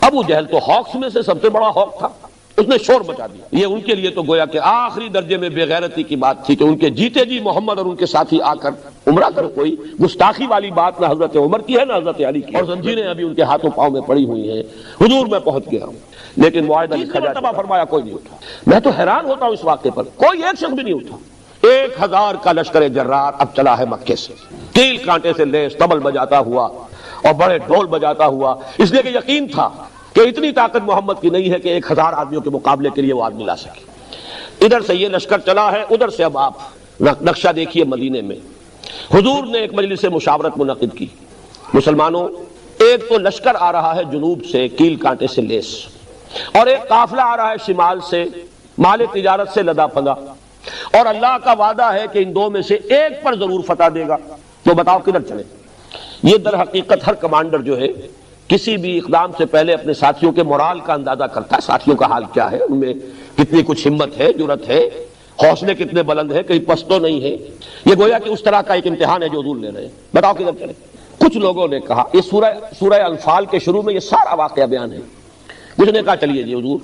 ابو جہل تو ہاکس میں سے سب سے بڑا ہاک تھا، اس نے شور مچا دیا۔ یہ ان کے لیے تو گویا کہ آخری درجے میں بے غیرتی کی بات تھی کہ ان کے جیتے جی محمد اور ان کے ساتھی آ کر عمرہ کر، کوئی گستاخی والی بات نہ حضرت عمر کی ہے نہ حضرت علی کی، اور زنجیریں ابھی ان کے ہاتھوں پاؤں میں پڑی ہوئی ہیں۔ حضور میں پہنچ گیا ہوں، لیکن معاہدہ لکھا جاتا، فرمایا کوئی نہیں اٹھا۔ میں تو حیران ہوتا ہوں اس واقعے پر، کوئی ایک شخص بھی نہیں اٹھا۔ 1000 کا لشکر جرار اب چلا ہے مکے سے، کیل کانٹے سے لیس طبل بجاتا ہوا اور بڑے ڈھول بجاتا ہوا، اس لیے کہ یقین تھا کہ اتنی طاقت محمد کی نہیں ہے کہ 1000 آدمیوں کے مقابلے کے لیے وہ آدمی لا سکے۔ ادھر سے یہ لشکر چلا ہے، ادھر سے اب آپ نقشہ دیکھیے مدینے میں۔ حضور نے ایک مجلس مشاورت منعقد کی، مسلمانوں ایک تو لشکر آ رہا ہے جنوب سے کیل کانٹے سے لیس، اور ایک قافلہ آ رہا ہے شمال سے مال تجارت سے لدا پھندا، اور اللہ کا وعدہ ہے کہ ان دو میں سے ایک پر ضرور فتح دے گا، تو بتاؤ کدھر چلے؟ یہ در حقیقت ہر کمانڈر جو ہے کسی بھی اقدام سے پہلے اپنے ساتھیوں کے مورال کا اندازہ کرتا ہے، ساتھیوں کا حال کیا ہے، ان میں کتنی کچھ ہمت ہے، جرت ہے، حوصلے کتنے بلند ہے، کہیں پست تو نہیں ہے۔ یہ گویا کہ اس طرح کا ایک امتحان ہے جو حضور لے رہے ہیں، بتاؤ کدھر چلے؟ کچھ لوگوں نے کہا، یہ سورہ انفال کے شروع میں یہ سارا واقعہ بیان ہے، کچھ نے کہا چلیے جی حضور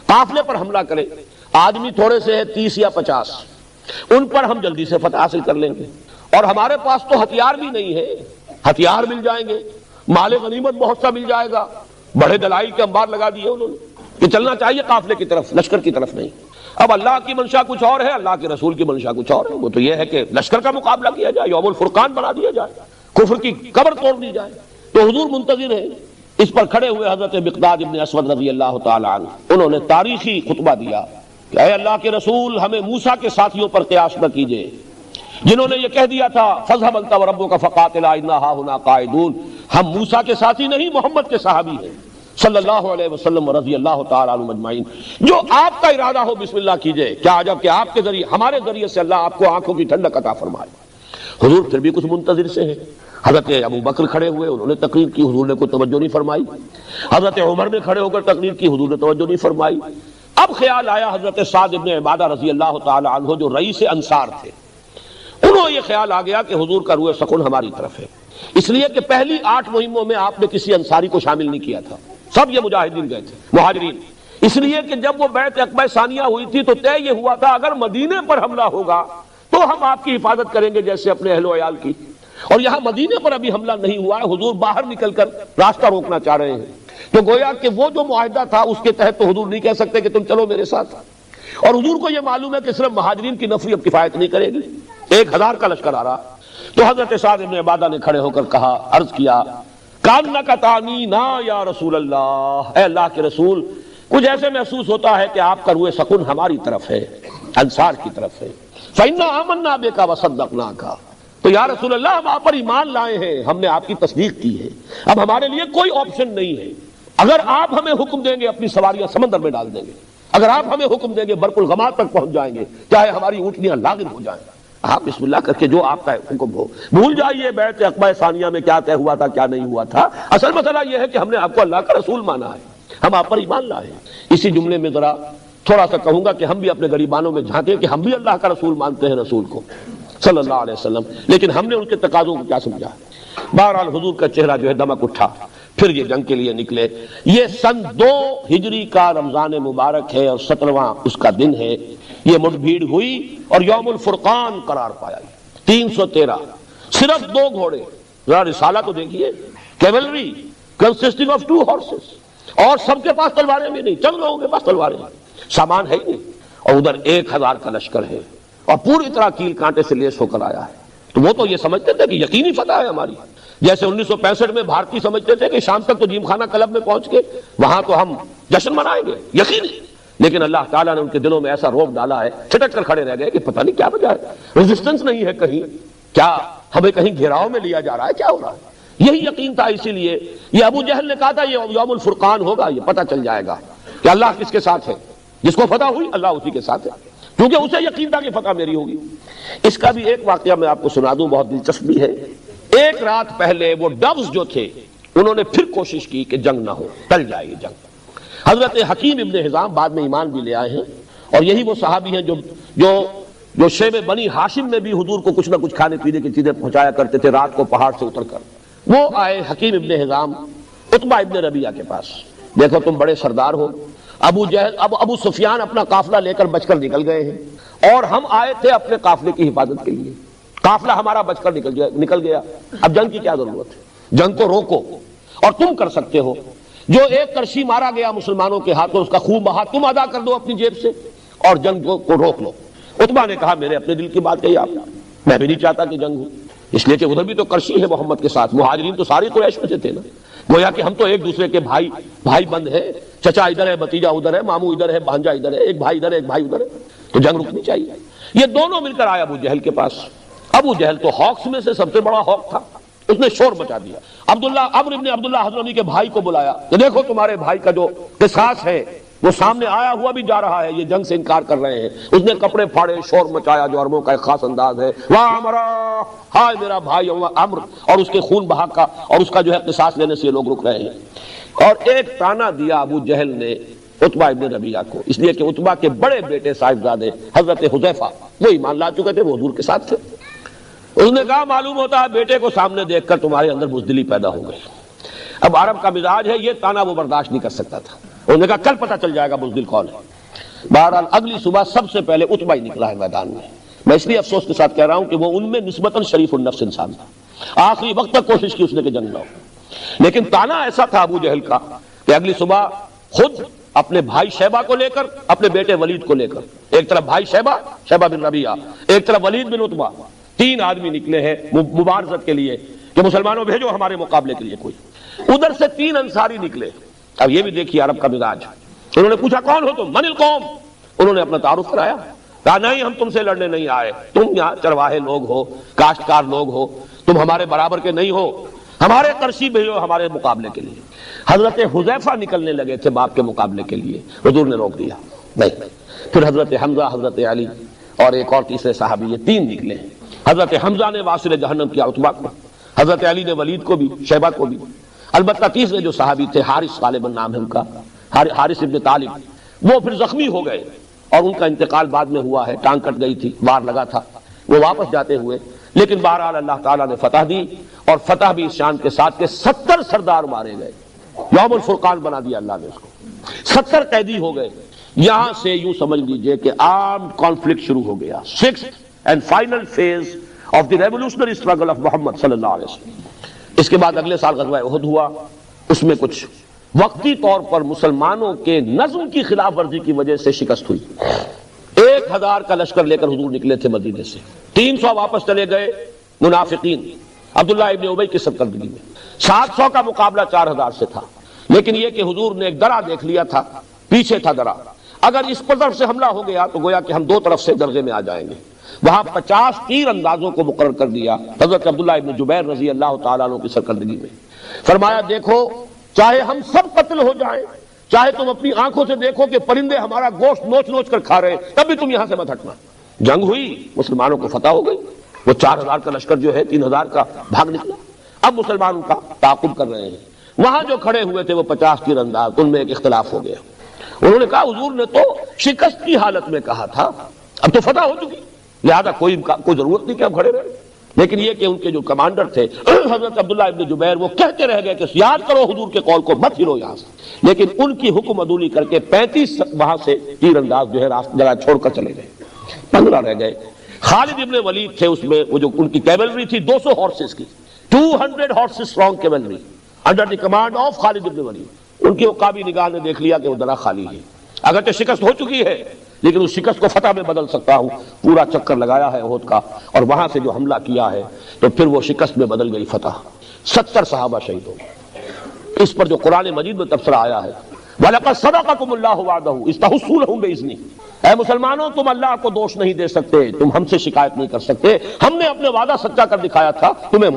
قافلے پر حملہ کریں، آدمی تھوڑے سے ہے 30 یا 50، ان پر ہم جلدی سے فتح حاصل کر لیں گے، اور ہمارے پاس تو ہتھیار بھی نہیں ہے، ہتھیار مل جائیں گے، مال غنیمت بہت سا مل جائے گا۔ بڑے دلائل کے انبار لگا دیے انہوں نے کہ چلنا چاہیے قافلے کی طرف، لشکر کی طرف نہیں۔ اب اللہ کی منشا کچھ اور ہے، اللہ کے رسول کی منشا کچھ اور ہے، وہ تو یہ ہے کہ لشکر کا مقابلہ کیا جائے، یوم الفرقان بنا دیا جائے، کفر کی قبر توڑ دی جائے۔ تو حضور منتظر ہیں، اس پر کھڑے ہوئے حضرت مقداد ابن اسود رضی اللہ تعالی عنہ، انہوں نے تاریخی خطبہ دیا کہ اے اللہ کے رسول ہمیں موسیٰ کے ساتھیوں پر قیاس نہ کیجئے، جنہوں نے یہ کہہ دیا تھا فَاذْهَبْ أَنْتَ وَرَبُّكَ فَقَاتِلَا إِنَّا هَاهُنَا قَاعِدُونَ۔ ہم موسیٰ کے ساتھی نہیں، محمد کے صحابی ہیں صلی اللہ علیہ وسلم رضی اللہ تعالی عنہ اجمعین۔ جو آپ کا ارادہ ہو بسم اللہ کیجئے، کیا عجب کہ آپ کے ذریعے ہمارے ذریعے سے اللہ آپ کو آنکھوں کی ٹھنڈک عطا فرمائے۔ حضور پھر بھی کچھ منتظر سے ہیں۔ حضرت ابو بکر کھڑے ہوئے، انہوں نے تقریر کی، حضور نے کوئی توجہ نہیں فرمائی۔ حضرت عمر نے کھڑے ہو کر تقریر کی، حضور نے توجہ نہیں فرمائی۔ اب خیال آیا حضرت سعد ابن عبادہ رضی اللہ تعالی عنہ جو رئیس انصار تھے، انہوں یہ خیال آ گیا کہ حضور کا روح سکون ہماری طرف ہے، اس لیے کہ پہلی 8 مہموں میں آپ نے کسی انصاری کو شامل نہیں کیا تھا، سب یہ مجاہدین گئے تھے، مہاجرین، اس لیے کہ جب وہ بیعت عقبہ ثانیہ ہوئی تھی تو طے یہ ہوا تھا اگر مدینے پر حملہ ہوگا تو ہم آپ کی حفاظت کریں گے جیسے اپنے اہل و عیال کی، اور یہاں مدینے پر ابھی حملہ نہیں ہوا ہے، حضور باہر نکل کر راستہ روکنا چاہ رہے ہیں، تو گویا کہ وہ جو معاہدہ تھا اس کے تحت تو حضور نہیں کہہ سکتے کہ تم چلو میرے ساتھ، اور حضور کو یہ معلوم ہے کہ صرف مہاجرین کی نفری اب کفایت نہیں کرے گی، 1000 کا لشکر آ رہا۔ تو حضرت سعد بن عبادہ نے کھڑے ہو کر کہا، عرض کیا کانک تعنینا یا رسول اللہ، اے اللہ کے رسول کچھ ایسے محسوس ہوتا ہے کہ آپ کا روح سکون ہماری طرف ہے، انصار کی طرف ہے، فإنا آمنا بک وصدقناک، تو یا رسول اللہ ہم آپ پر ایمان لائے ہیں، ہم نے آپ کی تصدیق کی ہے، اب ہمارے لیے کوئی آپشن نہیں ہے، اگر آپ ہمیں حکم دیں گے اپنی سواریاں سمندر میں ڈال دیں گے، اگر آپ ہمیں حکم دیں گے برق الغمام تک پہنچ جائیں گے، چاہے ہماری اونٹنیاں لاغر ہو جائیں، آپ بسم اللہ کر کے جو آپ کا حکم ہو، بھول جائیے بیعت عقبہ ثانیہ میں کیا طے ہوا تھا کیا نہیں ہوا تھا، اصل مسئلہ یہ ہے کہ ہم نے آپ کو اللہ کا رسول مانا ہے، ہم آپ پر ایمان لائے ہیں۔ اسی جملے میں ذرا تھوڑا سا کہوں گا کہ ہم بھی اپنے غریبانوں میں جھانکیں کہ ہم بھی اللہ کا رسول مانتے ہیں، رسول کو صلی اللہ علیہ وسلم، لیکن ہم نے ان کے تقاضوں کو کیا سمجھا۔ بہرحال حضور کا چہرہ جو ہے دمک اٹھا، پھر یہ جنگ کے لیے نکلے۔ یہ سن 2 ہجری کا رمضان مبارک ہے اور 17واں اس کا دن ہے، یہ مڈبھیڑ ہوئی اور یوم الفرقان قرار پایا۔ 313 صرف 2 گھوڑے، ذرا رسالہ تو دیکھیے، کیولری کنسسٹنگ آف 2 ہارسز، اور سب کے پاس تلواریں بھی نہیں، چند لوگوں کے پاس تلواریں ہیں، سامان ہے ہی نہیں، اور ادھر 1000 کا لشکر ہے اور پوری طرح کیل کانٹے سے لیس ہو کر آیا ہے۔ تو وہ تو یہ سمجھتے تھے کہ یقینی فتح ہے ہماری، جیسے 1965 میں بھارتی سمجھتے تھے کہ شام تک تو جیم خانہ کلب میں پہنچ کے وہاں تو ہم جشن منائیں گے، یقینی، لیکن اللہ تعالیٰ نے ان کے دلوں میں ایسا روب ڈالا ہے، چھٹک کر کھڑے رہ گئے کہ پتہ نہیں کیا وجہ ہے، ریزسٹنس نہیں ہے کہیں، کیا ہمیں کہیں گھیراؤ میں لیا جا رہا ہے، کیا ہو رہا ہے، یہی یقین تھا۔ اسی لیے یہ ابو جہل نے کہا تھا یہ یوم الفرقان ہوگا، یہ پتہ چل جائے گا کہ اللہ کس کے ساتھ ہے، جس کو فتح ہوئی اللہ اسی کے ساتھ ہے، کیونکہ اسے یقین تھا کہ فتح میری ہوگی۔ اس کا بھی ایک واقعہ میں آپ کو سنا دوں، بہت دلچسپ بھی ہے۔ ایک رات پہلے وہ ڈوز جو تھے انہوں نے پھر کوشش کی کہ جنگ نہ ہو، ٹل جائے گی جنگ۔ حضرت حکیم ابن حزام بعد میں ایمان بھی لے آئے ہیں، اور یہی وہ صحابی ہیں جو شیب بنی ہاشم میں بھی حضور کو کچھ نہ کچھ کھانے پینے کی چیزیں پہنچایا کرتے تھے رات کو پہاڑ سے اتر کر۔ وہ آئے حکیم ابن حزام عتبہ ابن ربیعہ کے پاس، دیکھو تم بڑے سردار ہو. ابو سفیان اپنا قافلہ لے کر بچ کر نکل گئے ہیں اور ہم آئے تھے اپنے قافلے کی حفاظت کے لیے. قافلہ ہمارا بچ کر نکل گیا. اب جنگ کی کیا ضرورت ہے؟ جنگ کو روکو. اور تم کر سکتے ہو، جو ایک کرشی مارا گیا مسلمانوں کے ہاتھوں اس کا خون بہا تم ادا کر دو اپنی جیب سے اور جنگ کو روک لو. عتبہ نے کہا میرے اپنے دل کی بات کہی آپ نے، میں بھی نہیں چاہتا کہ جنگ ہو، اس لیے کہ ادھر بھی تو کرشی ہے محمد کے ساتھ. مہاجرین تو ساری قریش میں سے تھے نا، گویا کہ ہم تو ایک دوسرے کے بھائی بند ہیں. چچا ادھر ہے، بھتیجا ادھر ہے، ماموں ادھر ہے، بھانجا ادھر ہے، ایک بھائی ادھر ہے ایک بھائی ادھر ہے، تو جنگ رکنی چاہیے. یہ دونوں مل کر آئے ابو جہل کے پاس. ابو جہل تو ہاکس میں سے سب سے بڑا ہاک تھا، اس نے شور مچا دیا. عمرو ابن عبداللہ حضرمی کے بھائی کو بلایا کہ دیکھو تمہارے بھائی کا جو قصاص ہے وہ سامنے آیا ہوا بھی جا رہا ہے، یہ جنگ سے انکار کر رہے ہیں. اس نے کپڑے پھاڑے، شور مچایا جو عربوں کا ایک خاص انداز ہے. واہ عمرا، ہائے میرا بھائی عمرو، اور اس کے خون بہا کا اور اس کا جو ہے قصاص لینے سے یہ لوگ رک رہے ہیں. اور ایک تانا دیا ابو جہل نے عتبہ ابن ربیعہ کو، اس لیے کہ عتبہ کے بڑے بیٹے صاحبزادے حضرت حذیفہ وہ ایمان لا چکے تھے، وہ حضور کے ساتھ تھے. اس نے کہا معلوم ہوتا ہے بیٹے کو سامنے دیکھ کر تمہارے اندر بزدلی پیدا ہو گئی. اب عرب کا مزاج ہے، یہ تانا وہ برداشت نہیں کر سکتا تھا. انہوں نے کہا کل پتہ چل جائے گا بزدل کون ہے. بہرحال اگلی صبح سب سے پہلے عتبہ ہی نکلا ہے میدان میں. میں اس لیے افسوس کے ساتھ کہہ رہا ہوں کہ وہ ان میں نسبتاً شریف النفس انسان تھا. آخری وقت تک کوشش کی اس نے کہ جنگ نہ ہو، لیکن تانا ایسا تھا ابو جہل کا کہ اگلی صبح خود اپنے بھائی شیبہ کو لے کر، اپنے بیٹے ولید کو لے کر، ایک طرف بھائی شیبہ بن ربیعہ، ایک طرف ولید بن عتبہ، 3 آدمی نکلے ہیں مبارزت کے لیے کہ مسلمانوں بھیجو ہمارے مقابلے کے لیے کوئی. ادھر سے 3 انصاری نکلے. اب یہ بھی دیکھیے عرب کا مزاج. انہوں نے پوچھا کون ہو تم؟ من القوم. انہوں نے اپنا تعارف کرایا، کہا نہیں ہم تم سے لڑنے نہیں آئے، تم یہاں چرواہے لوگ ہو، کاشتکار لوگ ہو، تم ہمارے برابر کے نہیں ہو، ہمارے قرشی بھیجو ہمارے مقابلے کے لیے. حضرت حذیفہ نکلنے لگے تھے باپ کے مقابلے کے لیے، حضور نے روک دیا نہیں. پھر حضرت حمزہ، حضرت علی اور ایک اور تیسرے صحابی، یہ 3 نکلے. حضرت حمزہ نے واصل جہنم کیا عتبہ کو، حضرت علی نے ولید کو بھی، شیبہ کو بھی. البتہ تیسرے جو صحابی تھے حارث غالباً نام ہے ان کا، حارث ابن طالب، وہ پھر زخمی ہو گئے اور ان کا انتقال بعد میں ہوا ہے. ٹانگ کٹ گئی تھی، وار لگا تھا، وہ واپس جاتے ہوئے. لیکن بہرحال اللہ تعالیٰ نے فتح دی، اور فتح بھی اس شان کے ساتھ کہ 70 سردار مارے گئے. یوم الفرقان بنا دیا اللہ نے اس کو. 70 قیدی ہو گئے. یہاں سے یوں سمجھ لیجئے کہ آرمڈ کانفلکٹ شروع ہو گیا. 6th and final phase of the revolutionary struggle of محمد صلی اللہ علیہ وسلم. اس کے بعد اگلے سال غزوہ احد ہوا. اس میں کچھ وقتی طور پر مسلمانوں کے نظم کی خلاف ورزی کی وجہ سے شکست ہوئی. 1000 کا لشکر لے کر حضور نکلے تھے مدینے سے، 300 واپس چلے گئے منافقین عبداللہ ابن ابی کی سرکردگی میں. 700 کا مقابلہ 4000 سے تھا. لیکن یہ کہ حضور نے ایک درہ دیکھ لیا تھا، پیچھے تھا درہ، اگر اس پر طرف سے حملہ ہو گیا تو گویا کہ ہم 2 طرف سے درجے میں آ جائیں گے. وہاں 50 تیر اندازوں کو مقرر کر دیا حضرت عبداللہ ابن جبیر رضی اللہ تعالیٰ عنہ کی سرکردگی میں. فرمایا دیکھو چاہے ہم سب قتل ہو جائیں، چاہے تم اپنی آنکھوں سے دیکھو کہ پرندے ہمارا گوشت نوچ نوچ کر کھا رہے ہیں، تب بھی تم یہاں سے مت ہٹنا. جنگ ہوئی، مسلمانوں کو فتح ہو گئی. وہ 4000 کا لشکر جو ہے 3000 کا بھاگ نکلا. اب مسلمان کا تعاقب کر رہے ہیں. وہاں جو کھڑے ہوئے تھے وہ 50 تیر انداز، ان میں ایک اختلاف ہو گیا. انہوں نے کہا حضور نے تو شکست کی حالت میں کہا تھا، اب تو فتح ہو چکی، لہذا کوئی ضرورت نہیں کہ ہم کھڑے رہے. لیکن یہ کہ ان کے جو کمانڈر تھے حضرت عبداللہ ابن جبیر، وہ کہتے رہ گئے کہ یاد کرو حضور کے قول کو، مت ہلو یہاں سے. لیکن ان کی حکم عدولی کر کے 35 وہاں سے تیر انداز جو ہے جگہ چھوڑ کر چلے گئے. 15 رہ گئے. خالد ابن ولید تھے اس میں، وہ جو ان کی کیولری تھی 200 ہارسز کی، 200 horses strong cavalry under the command of Khalid ibn Walid. ان کی عقابی نگاہ نے دیکھ لیا کہ وہ درہ خالی ہے. اگرچہ شکست ہو چکی ہے لیکن اس شکست کو فتح میں بدل سکتا ہوں. پورا چکر لگایا ہے احد کا اور وہاں سے جو حملہ کیا ہے تو پھر وہ شکست میں بدل گئی فتح. 70 صحابہ شہید ہو گئے. اس پر جو قرآن مجید میں تبصرہ آیا ہے وَلَقَدْ صَدَقَكُمُ اللَّهُ وَعْدَهُ إِذْ تَحُسُّونَهُم بِإِذْنِهِ، اے مسلمانوں تم اللہ کو دوش نہیں دے سکتے، تم ہم سے شکایت نہیں کر سکتے. ہم نے اپنے وعدہ سچا کر دکھایا تھا، تمہیں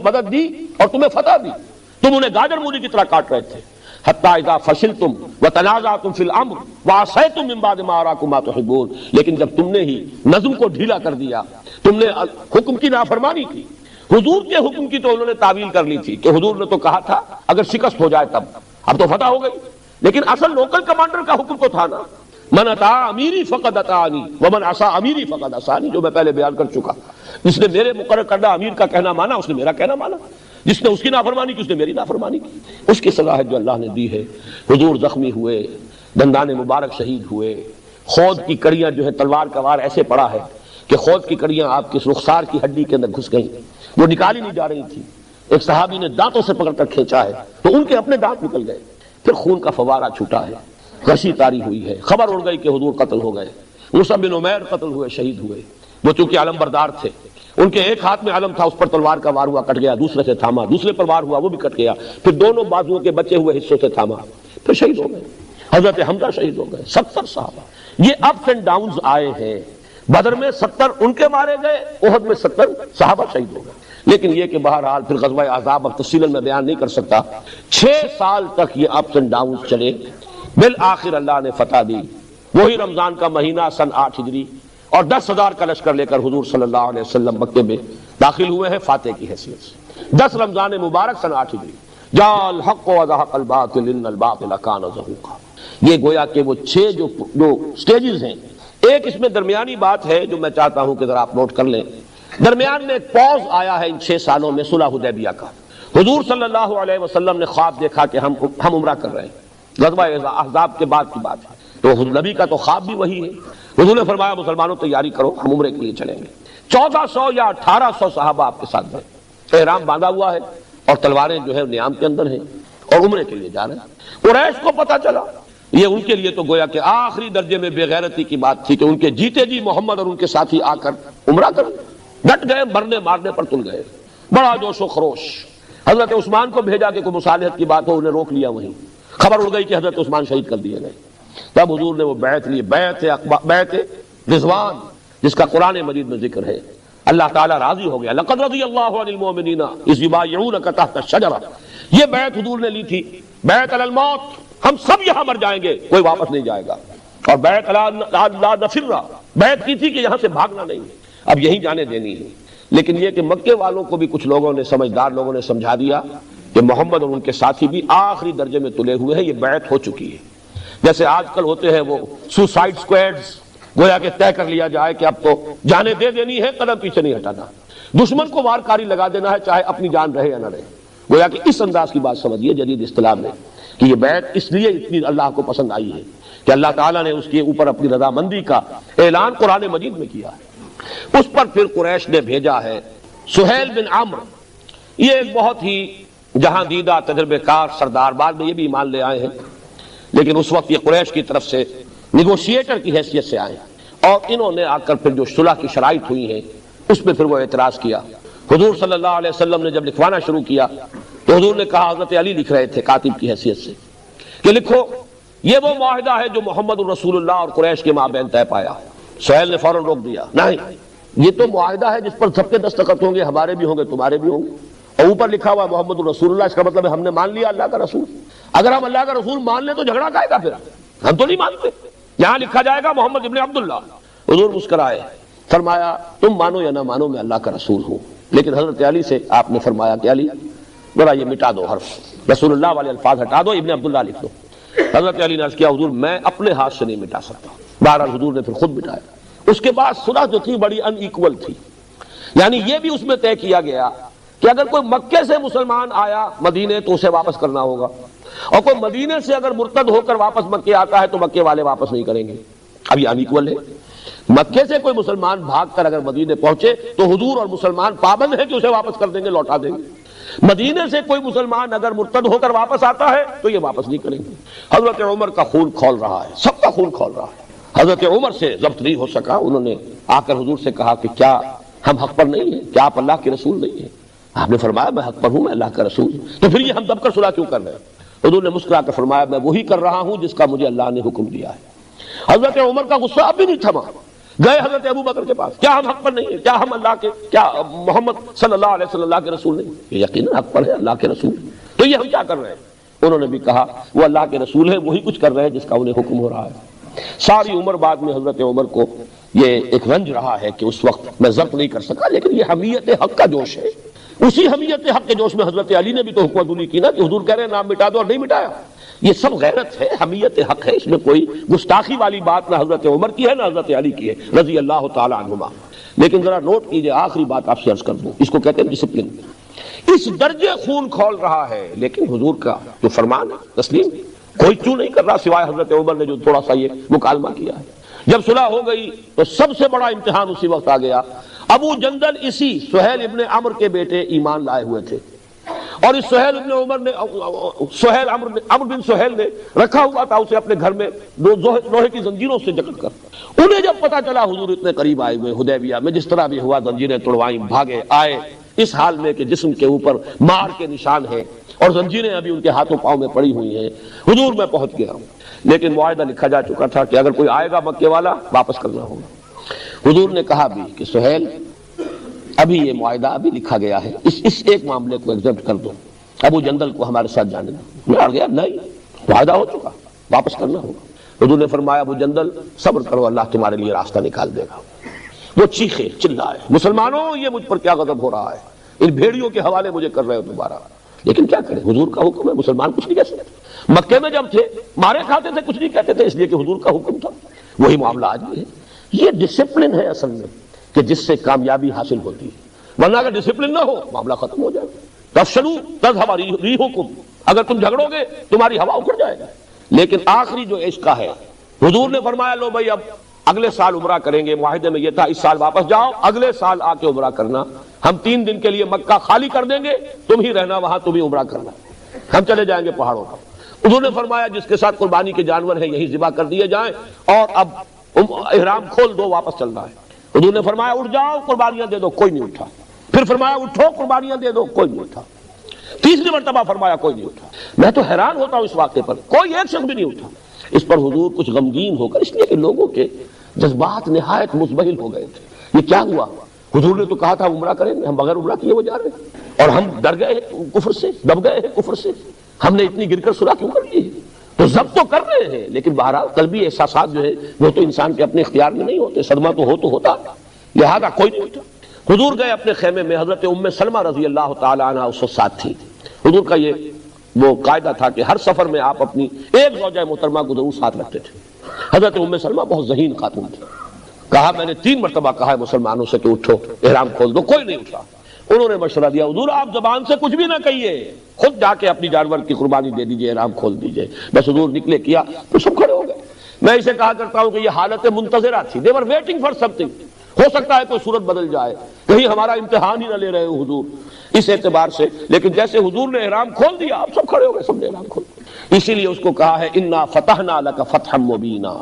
مدد دی اور تمہیں فتح دی. تم انہیں گاجر مولی کی طرح کاٹ رہے تھے. حتی اذا فشلتم وتنازعتم فی الامر وعصیتم من بعد ما اراکم ما تحبون، لیکن جب تم نے ہی نظم کو ڈھیلا کر دیا، تم نے حکم کی نافرمانی کی. حضور کے حکم کی تو انہوں نے تعویل کر لی تھی کہ حضور نے تو کہا تھا اگر شکست ہو جائے تب، اب تو فتح ہو گئی. لیکن اصل لوکل کمانڈر کا حکم تو تھا نا، من اطاع امیری فقد اطاعنی ومن عصا امیری فقد عصانی، جو میں پہلے بیان کر چکا. جس نے میرے مقرر کردہ امیر کا کہنا مانا اس نے میرا کہنا مانا. جس نے اس کی نافرمانی کی اس نے میری نافرمانی کی، اس کی سزا ہے جو اللہ نے دی ہے۔ حضور زخمی ہوئے، دندان مبارک شہید ہوئے، خود کی کڑیاں جو ہے تلوار کا وار ایسے پڑا ہے کہ خود کی کڑیاں آپ کے رخسار کی ہڈی کے اندر گھس گئیں، وہ نکالی نہیں جا رہی تھی۔ ایک صحابی نے دانتوں سے پکڑ کر کھینچا ہے تو ان کے اپنے دانت نکل گئے، پھر خون کا فوارہ چھوٹا ہے، غشی طاری ہوئی ہے، خبر اڑ گئی کہ حضور قتل ہو گئے۔ مصعب بن عمیر قتل ہوئے، شہید ہوئے۔ وہ چونکہ علم بردار تھے، ان کے ایک ہاتھ میں علم تھا، اس پر تلوار کا وار ہوا، کٹ گیا، دوسرے سے تھاما، دوسرے پر وار ہوا، وہ بھی کٹ گیا، پھر دونوں بازوؤں کے بچے ہوئے حصوں سے تھاما، پھر شہید ہو گئے۔ حضرت حمزہ شہید ہو گئے، 70 صحابہ۔ یہ اپس اینڈ ڈاؤنز آئے ہیں۔ بدر میں 70 ان کے مارے گئے، احد میں 70 صحابہ شہید ہو گئے۔ لیکن یہ کہ بہرحال پھر غزوہ احزاب اب تفصیل میں بیان نہیں کر سکتا، 6 سال تک یہ اپس اینڈ ڈاؤنز چلے، بالآخر اللہ نے فتح دی۔ وہی رمضان کا مہینہ سن 8 ہجری، اور 10,000 کا لشکر لے کر حضور صلی اللہ علیہ وسلم مکے میں داخل ہوئے ہیں فاتح کی حیثیت سے۔ 10 رمضان مبارک سن 8 ہجری، جاء الحق وزهق الباطل ان الباطل كان زهوقا۔ یہ گویا کہ وہ 6 جو سٹیجز ہیں۔ ایک اس میں درمیانی بات ہے جو میں چاہتا ہوں کہ ذرا آپ نوٹ کر لیں۔ درمیان میں ایک پوز آیا ہے ان 6 سالوں میں صلح حدیبیہ کا۔ حضور صلی اللہ علیہ وسلم نے خواب دیکھا کہ ہم عمرہ کر رہے ہیں، غزوہ احزاب کے بعد کی بات ہے، تو نبی کا تو خواب بھی وہی ہے۔ حضور نے فرمایا مسلمانوں تیاری کرو، ہم عمرے کے لیے چلیں گے۔ 1400 یا 1800 صحابہ آپ کے ساتھ ہیں، احرام باندھا ہوا ہے اور تلواریں جو ہے نیام کے اندر ہیں، اور عمرے کے لیے جا رہے ہیں۔ قریش کو پتہ چلا، یہ ان کے لیے تو گویا کہ آخری درجے میں بے غیرتی کی بات تھی کہ ان کے جیتے جی محمد اور ان کے ساتھی آ کر عمرہ کر ڈٹ گئے، مرنے مارنے پر تل گئے، بڑا جوش و خروش۔ حضرت عثمان کو بھیجا کہ کوئی مصالحت کی بات ہو، انہیں روک لیا وہیں، خبر اڑ گئی کہ حضرت عثمان شہید کر دیے گئے۔ تب حضور نے وہ بیعت لی، بیعت رضوان، جس کا قرآن مجید میں ذکر ہے۔ اللہ تعالیٰ راضی ہو گیا، لقد رضی اللہ عن المؤمنین اذ یبایعونک تحت الشجرہ۔ یہ بیعت حضور نے لی تھی، بیعت علی الموت، ہم سب یہاں مر جائیں گے، کوئی واپس نہیں جائے گا، اور بیعت علی لا نفر، بیعت کی تھی کہ یہاں سے بھاگنا نہیں ہے، اب یہیں جانے دینی ہے۔ لیکن یہ کہ مکے والوں کو بھی کچھ لوگوں نے، سمجھدار لوگوں نے سمجھا دیا کہ محمد اور ان کے ساتھی بھی آخری درجے میں تلے ہوئے ہیں، یہ بیعت ہو چکی ہے۔ جیسے آج کل ہوتے ہیں وہ سوسائڈ سکواڈز، گویا کہ طے کر لیا جائے کہ اب تو جانیں دے دینی ہے، قدم پیچھے نہیں ہٹانا، دشمن کو وار کاری لگا دینا ہے، چاہے اپنی جان رہے یا نہ رہے۔ گویا کہ اس انداز کی بات سمجھیے جدید اصطلاح میں کہ یہ بیعت اس لیے اتنی اللہ کو پسند آئی ہے کہ اللہ تعالیٰ نے اس کے اوپر اپنی رضامندی کا اعلان قرآن مجید میں کیا ہے۔ اس پر پھر قریش نے بھیجا ہے سہیل بن عمرو، یہ ایک بہت ہی جہاں دیدہ تجربے کار سردار، بعد میں یہ بھی ایمان لے آئے ہیں، لیکن اس وقت یہ قریش کی طرف سے نیگوشیٹر کی حیثیت سے آئے، اور انہوں نے آ کر پھر جو صلح کی شرائط ہوئی ہیں اس میں پھر وہ اعتراض کیا۔ حضور صلی اللہ علیہ وسلم نے جب لکھوانا شروع کیا تو حضور نے کہا، حضرت علی لکھ رہے تھے کاتب کی حیثیت سے، کہ لکھو یہ وہ معاہدہ ہے جو محمد الرسول اللہ اور قریش کے مابین طے پایا۔ سہیل نے فوراً روک دیا، نہیں، یہ تو معاہدہ ہے جس پر سب کے دستخط ہوں گے، ہمارے بھی ہوں گے، تمہارے بھی ہوں گے، اور اوپر لکھا ہوا محمد الرسول اللہ، اس کا مطلب ہے ہم نے مان لیا اللہ کا رسول۔ اگر ہم اللہ کا رسول مان لیں تو جھگڑا کائے گا، پھر ہم تو نہیں مانتے، یہاں لکھا جائے گا محمد ابن عبداللہ۔ حضور مسکرائے، فرمایا تم مانو یا نہ مانو میں اللہ کا رسول ہوں۔ لیکن حضرت علی سے آپ نے فرمایا کہ علی ذرا یہ مٹا دو، حرف رسول اللہ والے الفاظ ہٹا دو، ابن عبداللہ لکھ دو۔ حضرت علی نے عرض کیا، حضور میں اپنے ہاتھ سے نہیں مٹا سکتا۔ بہرحال حضور نے پھر خود مٹایا۔ اس کے بعد صلح جو تھی بڑی ان ایکول تھی، یعنی یہ بھی اس میں طے کیا گیا کہ اگر کوئی مکے سے مسلمان آیا مدینے تو اسے واپس کرنا ہوگا، اور کوئی مدینے سے اگر مرتد ہو کر واپس مکے آتا ہے تو مکے والے واپس نہیں کریں گے۔ اب یہ ان ایکول ہے، مکے سے کوئی مسلمان بھاگ کر اگر مدینے پہنچے تو حضور اور مسلمان پابند ہیں کہ اسے واپس کر دیں گے، لوٹا دیں گے۔ مدینے سے کوئی مسلمان اگر مرتد ہو کر واپس آتا ہے تو یہ واپس نہیں کریں گے۔ حضرت عمر کا خون کھول رہا ہے، سب کا خون کھول رہا ہے۔ حضرت عمر سے ضبط نہیں ہو سکا، انہوں نے آ کر حضور سے کہا کہ کیا ہم حق پر نہیں ہیں؟ کیا آپ اللہ کے رسول نہیں ہیں؟ آپ نے فرمایا میں حق پر ہوں، میں اللہ کا رسول ہوں، تو پھر یہ ہم دب کر صلح کیوں کر رہے ہیں؟ حضور نے مسکرا کر فرمایا میں وہی کر رہا ہوں جس کا مجھے اللہ نے حکم دیا ہے۔ حضرت عمر کا غصہ اب بھی نہیں تھما، گئے حضرت ابو بکر کے پاس، کیا ہم حق پر نہیں ہیں؟ کیا ہم اللہ کے، کیا محمد صلی اللہ علیہ وسلم اللہ کے رسول نہیں؟ یہ یقیناً حق پر ہے، اللہ کے رسول، تو یہ ہم کیا کر رہے ہیں؟ انہوں نے بھی کہا وہ اللہ کے رسول ہے، وہی کچھ کر رہے ہیں جس کا انہیں حکم ہو رہا ہے۔ ساری عمر بعد میں حضرت عمر کو یہ ایک رنج رہا ہے کہ اس وقت میں ضبط نہیں کر سکا، لیکن یہ حمیت حق کا جوش ہے۔ اسی حمیت حق کے جوش میں حضرت علی نے بھی تو حکم عدولی کی نا کہ حضور کہہ رہے ہیں نام مٹا دو، اور نہیں مٹایا۔ یہ سب غیرت ہے، حمیت حق ہے، اس میں کوئی گستاخی والی بات نہ حضرت عمر کی ہے نہ حضرت علی کی ہے رضی اللہ تعالی عنہما۔ لیکن ذرا نوٹ کیجئے، آخری بات آپ سے عرض کر دوں، اس کو کہتے ہیں ڈسپلن۔ اس درجے خون کھول رہا ہے، لیکن حضور کا جو فرمان ہے تسلیم کوئی کیوں نہیں کر رہا سوائے حضرت عمر نے جو تھوڑا سا یہ مکالمہ کیا ہے۔ جب صلح ہو گئی تو سب سے بڑا امتحان اسی وقت آ گیا۔ ابو جندل اسی سہیل ابن عمرو کے بیٹے ایمان لائے ہوئے تھے، اور اس سہیل ابن عمر نے عمرو بن سہیل نے رکھا ہوا تھا اسے اپنے گھر میں لوہے کی زنجیروں سے جکڑ کر۔ انہیں جب پتا چلا حضور اتنے قریب آئے ہوئے حدیبیہ میں، جس طرح بھی ہوا زنجیریں توڑوائیں، بھاگے آئے اس حال میں کہ جسم کے اوپر مار کے نشان ہیں اور زنجیریں ابھی ان کے ہاتھوں پاؤں میں پڑی ہوئی ہیں۔ حضور میں پہنچ گیا ہوں، لیکن معاہدہ لکھا جا چکا تھا کہ اگر کوئی آئے گا مکے والا واپس کرنا ہوگا۔ حضور نے کہا بھی کہ سہیل ابھی یہ معاہدہ ابھی لکھا گیا ہے، اس ایک معاملے کو ایگزیپٹ کر دو، ابو جندل کو ہمارے ساتھ جانے دو۔ میں آ گیا نہیں، معاہدہ ہو چکا، واپس کرنا ہوگا۔ حضور نے فرمایا ابو جندل صبر کرو، اللہ تمہارے لیے راستہ نکال دے گا۔ وہ چیخے چلائے، مسلمانوں یہ مجھ پر کیا غضب ہو رہا ہے، ان بھیڑیوں کے حوالے مجھے کر رہے ہو دوبارہ، لیکن کیا کریں حضور کا حکم ہے، مسلمان کچھ نہیں کہہ سکتے۔ مکے میں جب تھے مارے کھاتے تھے، کچھ نہیں کہتے تھے، اس لیے کہ حضور کا حکم تھا۔ وہی معاملہ آج بھی ہے۔ یہ ڈسپلن ہے اصل میں کہ جس سے کامیابی حاصل ہوتی ہے، ورنہ اگر ڈسپلن نہ ہو معاملہ ختم ہو جائے گا۔ تفشلوا تذهب ريحكم، اگر تم جھگڑو گے تمہاری ہوا اکھڑ جائے گا۔ لیکن آخری جو عشق کا ہے، حضور نے فرمایا لو بھائی اب اگلے سال عمرہ کریں گے، معاہدے میں یہ تھا اس سال واپس جاؤ، اگلے سال آ کے عمرہ کرنا، ہم 3 دن کے لیے مکہ خالی کر دیں گے، تم ہی رہنا وہاں، تم ہی عمرہ کرنا، ہم چلے جائیں گے پہاڑوں پر۔ حضور نے فرمایا جس کے ساتھ قربانی کے جانور ہیں یہی ذبح کر دیے جائیں، اور اب احرام کھول دو، واپس چلنا ہے۔ حضور نے فرمایا اٹھ جاؤ قربانیاں دے دو، کوئی نہیں اٹھا۔ پھر فرمایا اٹھو قربانیاں دے دو، کوئی نہیں اٹھا۔ تیسری مرتبہ فرمایا کوئی نہیں اٹھا۔ میں تو حیران ہوتا ہوں اس واقعے پر، کوئی ایک شخص بھی نہیں اٹھا۔ اس پر حضور کچھ غمگین ہو کر، اس لیے کہ لوگوں کے جذبات نہایت مزبہل ہو گئے تھے۔ یہ کیا ہوا؟ حضور نے تو کہا تھا عمرہ کریں گے، ہم بغیر عمرہ کیے وہ جا رہے ہیں، اور ہم ڈر گئے ہیں کفر سے، دب گئے ہیں کفر سے، ہم نے اتنی گر کر صلح کیوں کر لی ہے؟ تو ضبط تو کر رہے ہیں، لیکن بہرحال قلبی احساسات جو ہے وہ تو انسان کے اپنے اختیار میں نہیں ہوتے، صدمہ تو ہوتا، لہذا کوئی نہیں اٹھا۔ حضور گئے اپنے خیمے میں، حضرت ام سلمہ رضی اللہ تعالی عنہ اس وقت ساتھ تھی۔ حضور کا یہ وہ قاعدہ تھا کہ ہر سفر میں آپ اپنی ایک زوجہ محترمہ کو ضرور ساتھ رکھتے تھے۔ حضرت ام سلمہ بہت ذہین خاتون تھی۔ کہا میں نے 3 مرتبہ کہا ہے مسلمانوں سے کہ اٹھو احرام کھول دو، کوئی نہیں اٹھا۔ انہوں نے مشورہ دیا حضور آپ زبان سے کچھ بھی نہ کہیے، خود جا کے اپنی جانور کی قربانی دے دیجئے، احرام کھول دیجئے۔ بس حضور نکلے کیا تو سب کھڑے ہو گئے۔ میں اسے کہا کرتا ہوں کہ یہ حالت منتظرہ تھی، they were waiting for something۔ ہو سکتا ہے کوئی صورت بدل جائے، کہیں ہمارا امتحان ہی نہ لے رہے ہو حضور، اس اعتبار سے۔ لیکن جیسے حضور نے احرام کھول دیا آپ سب کھڑے ہو گئے، سب نے احرام کھول دیا۔ اسی لیے اس کو کہا ہے انا فتحنا لک فتحا مبینا،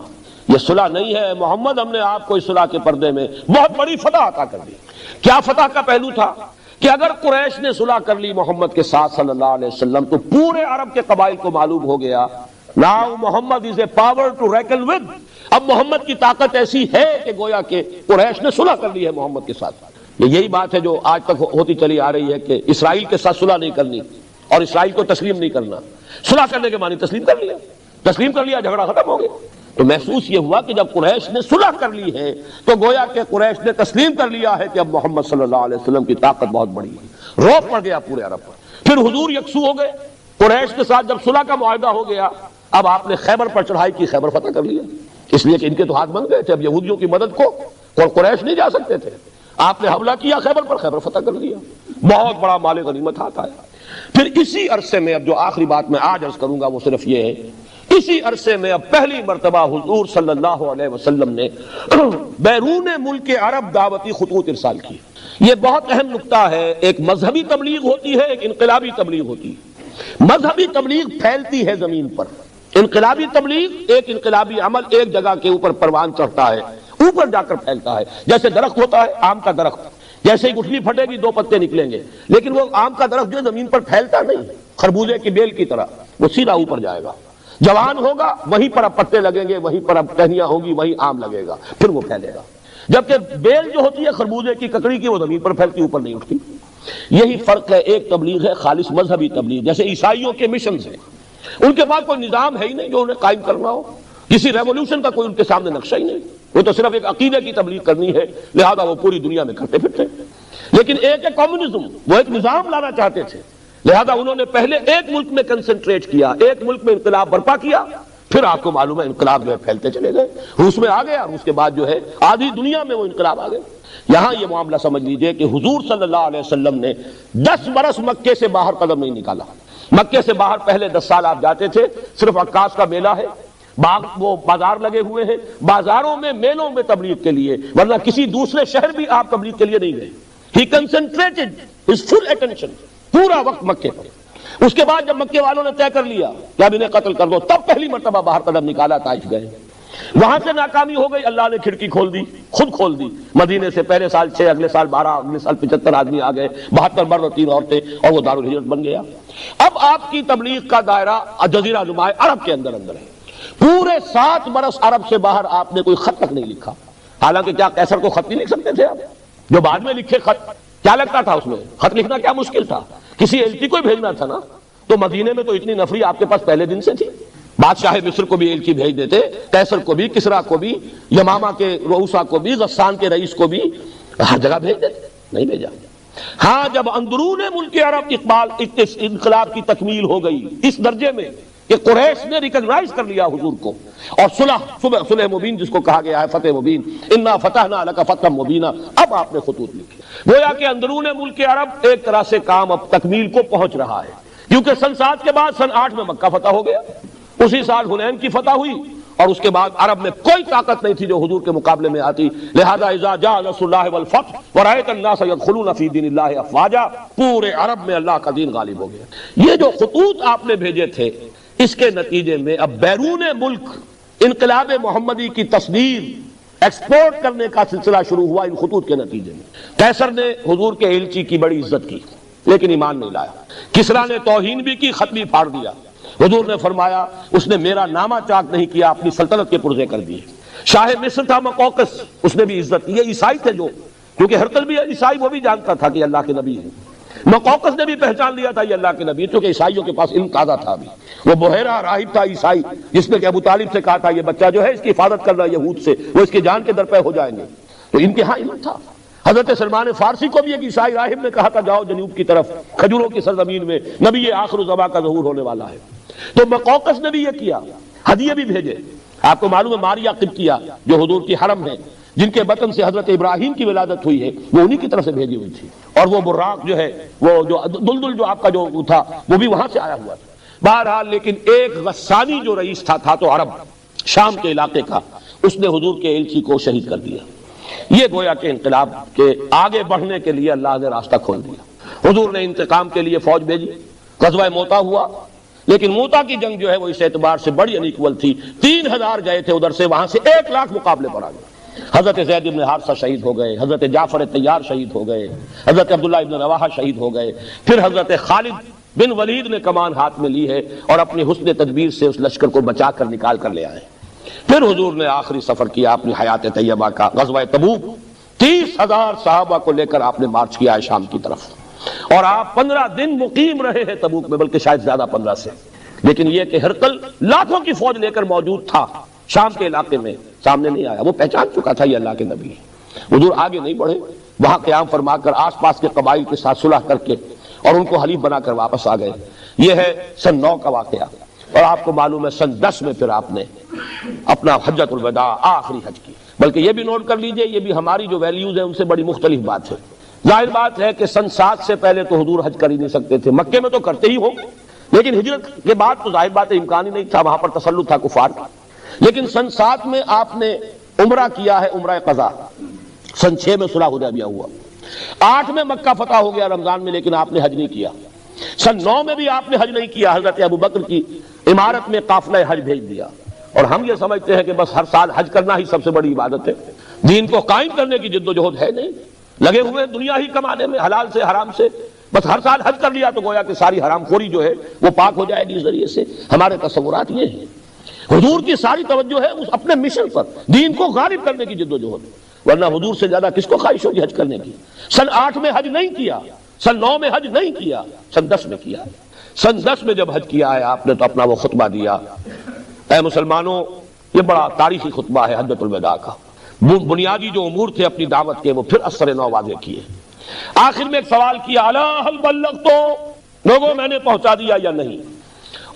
یہ صلح نہیں ہے محمد، ہم نے آپ کو اس صلح کے پردے میں بہت بڑی فتح عطا کر دی۔ کیا فتح کا پہلو تھا کہ اگر قریش نے صلح کر لی محمد کے ساتھ صلی اللہ علیہ وسلم، تو پورے عرب کے قبائل کو معلوم ہو گیا now Muhammad is a power to reckon with۔ اب محمد کی طاقت ایسی ہے کہ گویا کہ قریش نے صلح کر لی ہے محمد کے ساتھ۔ یہی بات ہے جو آج تک ہوتی چلی آ رہی ہے کہ اسرائیل کے ساتھ صلح نہیں کرنی اور اسرائیل کو تسلیم نہیں کرنا۔ صلح کرنے کے معنی تسلیم کر لیا، جھگڑا ختم ہو گیا۔ تو محسوس یہ ہوا کہ جب قریش نے صلح کر لی ہے تو گویا کہ قریش نے تسلیم کر لیا ہے کہ اب محمد صلی اللہ علیہ وسلم کی طاقت بہت بڑی ہے۔ رعب پڑ گیا پورے عرب پر۔ پھر حضور یکسو ہو گئے، قریش کے ساتھ جب صلح کا معاہدہ ہو گیا، اب آپ نے خیبر پر چڑھائی کی، خیبر فتح کر لیا، اس لیے کہ ان کے تو ہاتھ بن گئے تھے، اب یہودیوں کی مدد کو قریش نہیں جا سکتے تھے۔ آپ نے حملہ کیا خیبر پر، خیبر فتح کر لیا، بہت بڑا مال غنیمت ہاتھ آیا۔ پھر اسی عرصے میں، اب جو آخری بات میں آج عرض کروں گا وہ صرف یہ ہے، اسی عرصے میں اب پہلی مرتبہ حضور صلی اللہ علیہ وسلم نے بیرون ملک عرب دعوتی خطوط ارسال کی۔ یہ بہت اہم نقطہ ہے، ایک مذہبی تبلیغ ہوتی ہے، ایک انقلابی تبلیغ ہوتی ہے۔ مذہبی تبلیغ پھیلتی ہے زمین پر، انقلابی تبلیغ ایک انقلابی عمل ایک جگہ کے اوپر پروان چڑھتا ہے، اوپر جا کر پھیلتا ہے۔ جیسے درخت ہوتا ہے آم کا درخت، جیسے ہی گٹھلی پھٹے گی 2 پتے نکلیں گے، لیکن وہ آم کا درخت جو زمین پر پھیلتا نہیں، خربوزے کی بیل کی طرح وہ سیدھا اوپر جائے گا، جوان ہوگا وہیں پر اب پتے لگیں گے، وہیں پر اب ٹہنیاں ہوں گی، وہیں آم لگے گا، پھر وہ پھیلے گا۔ جبکہ بیل جو ہوتی ہے خربوزے کی ککڑی کی، وہ زمین پر پھیلتی، اوپر نہیں اٹھتی۔ یہی فرق ہے، ایک تبلیغ ہے خالص مذہبی تبلیغ، جیسے عیسائیوں کے مشنز ہیں، ان کے پاس کوئی نظام ہے ہی نہیں جو انہیں قائم کرنا ہو، کسی ریولوشن کا کوئی ان کے سامنے نقشہ ہی نہیں، وہ تو صرف ایک عقیدے کی تبلیغ کرنی ہے، لہذا وہ پوری دنیا میں کرتے پھرتے۔ لیکن ایک ہے کمیونزم، وہ ایک نظام لانا چاہتے تھے، لہذا انہوں نے پہلے ایک ملک میں کنسنٹریٹ کیا، ایک ملک میں انقلاب برپا کیا، پھر آپ کو معلوم ہے انقلاب جو ہے پھیلتے چلے گئے، روس میں آ گیا، روس کے بعد جو ہے آدھی دنیا میں وہ انقلاب آ گئے۔ یہاں یہ معاملہ سمجھ لیجئے کہ حضور صلی اللہ علیہ وسلم نے 10 برس مکے سے باہر قدم نہیں نکالا۔ مکے سے باہر پہلے 10 سال آپ جاتے تھے، صرف عکاس کا میلہ ہے، وہ بازار لگے ہوئے ہیں، بازاروں میں میلوں میں تبلیغ کے لیے، ورنہ کسی دوسرے شہر بھی آپ تبلیغ کے لیے نہیں گئے۔ He concentrated his full attention، پورا وقت مکے پر۔ اس کے بعد جب مکے والوں نے طے کر لیا کہ اب انہیں قتل کر دو، تب پہلی مرتبہ باہر قدم نکالا، طائف گئے۔ وہاں سے ناکامی ہو گئی، اللہ نے کھڑکی کھول دی، خود کھول دی۔ مدینے سے پہلے سال 6، اگلے سال 12، اگلے سال 75 آدمی آ گئے، 72 مرد اور 3 عورتیں، اور وہ دارالہجرت بن گیا۔ اب آپ کی تبلیغ کا دائرہ جزیرہ نما عرب کے اندر ہے۔ پورے 7 برس عرب سے باہر آپ نے کوئی خط تک نہیں لکھا۔ حالانکہ کیا قیصر کو خط نہیں لکھ سکتے تھے آپ؟ جو بعد میں لکھے خط، کیا لگتا تھا اس میں؟ خط لکھنا کیا مشکل تھا؟ کسی ایلچی کو بھیجنا تھا نا۔ تو مدینے میں تو اتنی نفری آپ کے پاس پہلے دن سے تھی، بادشاہ مصر کو بھی ایلچی بھیج دیتے، قیصر کو بھی، کسرا کو بھی، یمامہ کے رؤسا کو بھی، غسان کے رئیس کو بھی، ہر جگہ بھیج دیتے، نہیں بھیجا۔ ہاں جب اندرون ملک عرب انقلاب کی تکمیل ہو گئی اس درجے میں کہ قریش نے ریکگنائز کر لیا حضور کو، اور صلح مبین جس کو کہا گیا ہے، فتح مبین، انا فتحنا لک فتحا مبینا، اب آپ نے خطوط لکھے۔ گویا کہ اندرون ملک عرب ایک طرح سے کام اب تکمیل کو پہنچ رہا ہے، کیونکہ سن 7 کے بعد سن 8 میں مکہ فتح ہو گیا، اسی سال حنین کی فتح ہوئی، اور اس کے بعد عرب میں کوئی طاقت نہیں تھی جو حضور کے مقابلے میں آتی۔ لہذا اذا جاء نصر اللہ والفتح ورأیت الناس يدخلون فی دین اللہ افواجا، پورے عرب میں اللہ کا دین غالب ہو گیا۔ یہ جو خطوط آپ نے بھیجے تھے، اس کے نتیجے میں اب بیرون ملک انقلاب محمدی کی تصویر ایکسپورٹ کرنے کا سلسلہ شروع ہوا ان خطوط کے نتیجے میں۔ قیصر نے حضور کے ایلچی کی بڑی عزت کی لیکن ایمان نہیں لایا، کسرا نے توہین بھی کی، خط بھی پھاڑ دیا۔ حضور نے فرمایا اس نے میرا نامہ چاک نہیں کیا، اپنی سلطنت کے پرزے کر دیے۔ شاہ مصر تھا مقوقس، اس نے بھی عزت کی، یہ عیسائی تھے جو، کیونکہ ہرقل بھی عیسائی، وہ بھی جانتا تھا کہ اللہ کے نبی ہیں۔ مقوقس نے بھی پہچان لیا تھا یہ اللہ کے نبی، کیونکہ عیسائیوں کے پاس علم تازہ تھا ابھی۔ وہ بحیرہ راہب تھا عیسائی، جس نے کہ ابو طالب سے کہا تھا یہ بچہ جو ہے اس کی حفاظت کر رہا ہے یہود سے، وہ اس کی جان کے درپے ہو جائیں گے، تو ان کے ہاں علم تھا۔ حضرت سلمان فارسی کو بھی ایک عیسائی راہب نے کہا تھا جاؤ جنوب کی طرف، کھجوروں کی سرزمین میں نبی آخر الزمان کا ظہور ہونے والا ہے۔ تو مقوقس نے بھی یہ کیا، ہدیے بھی بھیجے۔ آپ کو معلوم ہے ماریہ قبطیہ جو حضور کی حرم ہے، جن کے بطن سے حضرت ابراہیم کی ولادت ہوئی ہے، وہ انہی کی طرف سے بھیجی ہوئی تھی، اور وہ براق جو ہے، وہ جو دلدل جو آپ کا جو تھا، وہ بھی وہاں سے آیا ہوا تھا۔ بہرحال لیکن ایک غسانی جو رئیس تھا تو عرب شام کے علاقے کا، اس نے حضور کے ایلچی کو شہید کر دیا۔ یہ گویا کہ انقلاب کے آگے بڑھنے کے لیے اللہ نے راستہ کھول دیا۔ حضور نے انتقام کے لیے فوج بھیجی، غزوہ موتا ہوا، لیکن موتا کی جنگ جو ہے وہ اس اعتبار سے بڑی انیکول تھی، 3000 گئے تھے ادھر سے، وہاں سے 1 لاکھ مقابلے پر آ گئے۔ حضرت زید بن حارثہ شہید ہو گئے، حضرت جعفر طیار شہید ہو گئے، حضرت عبداللہ ابن رواحہ شہید ہو گئے، پھر حضرت خالد بن ولید نے کمان ہاتھ میں لی ہے اور اپنی حسن تدبیر سے اس لشکر کو بچا کر نکال کر لے آئے۔ پھر حضور نے آخری سفر کیا اپنی حیات طیبہ کا، غزوہ تبوک، 30,000 صحابہ کو لے کر آپ نے مارچ کیا ہے شام کی طرف، اور آپ 15 دن مقیم رہے ہیں تبوک میں، بلکہ شاید زیادہ 15 سے۔ لیکن یہ کہ ہرقل لاکھوں کی فوج لے کر موجود تھا شام کے علاقے میں، سامنے نہیں آیا، وہ پہچان چکا تھا یہ اللہ کے نبی ہے۔ حضور آگے نہیں بڑھے، وہاں قیام فرما کر آس پاس کے قبائل کے ساتھ صلح کر کے اور ان کو حلیف بنا کر واپس آ گئے۔ یہ ہے سن 9 کا واقعہ، اور آپ کو معلوم ہے سن 10 میں پھر آپ نے اپنا حجۃ الوداع آخری حج کی۔ بلکہ یہ بھی نوٹ کر لیجئے، یہ بھی ہماری جو ویلیوز ہیں ان سے بڑی مختلف بات ہے۔ ظاہر بات ہے کہ سن 7 سے پہلے تو حضور حج کر ہی نہیں سکتے تھے، مکے میں تو کرتے ہی ہوں، لیکن ہجرت کے بعد تو ظاہر بات ہے امکان ہی نہیں تھا، وہاں پر تسلط تھا کفار کا۔ لیکن سن 7 میں آپ نے عمرہ کیا ہے، عمرہ قضا۔ سن 6 میں صلح حدیبیہ ہوا، 8 میں مکہ فتح ہو گیا رمضان میں، لیکن آپ نے حج نہیں کیا۔ سن 9 میں بھی آپ نے حج نہیں کیا، حضرت ابو بکر کی عمارت میں قافلہ حج بھیج دیا۔ اور ہم یہ سمجھتے ہیں کہ بس ہر سال حج کرنا ہی سب سے بڑی عبادت ہے، دین کو قائم کرنے کی جد و جہد ہے نہیں، لگے ہوئے دنیا ہی کمانے میں، حلال سے حرام سے، بس ہر سال حج کر لیا تو گویا کہ ساری حرام خوری جو ہے وہ پاک ہو جائے گی۔ اس ذریعے سے ہمارے تصورات یہ ہیں۔ حضور کی ساری توجہ ہے اس اپنے مشن پر، دین کو غالب کرنے کی جد و جہد، ورنہ حضور سے زیادہ کس کو خواہش ہوگی حج کرنے کی؟ سن 8 میں حج نہیں کیا، سن 9 میں حج نہیں کیا، سن 10 میں کیا۔ سن 10 میں جب حج کیا ہے آپ نے تو اپنا وہ خطبہ دیا۔ اے مسلمانوں، یہ بڑا تاریخی خطبہ ہے حجۃ الوداع کا۔ بنیادی جو امور تھے اپنی دعوت کے وہ پھر اثر نو واضح کیے۔ آخر میں ایک سوال کیا، الا هل بلغت، لوگوں میں نے پہنچا دیا یا نہیں؟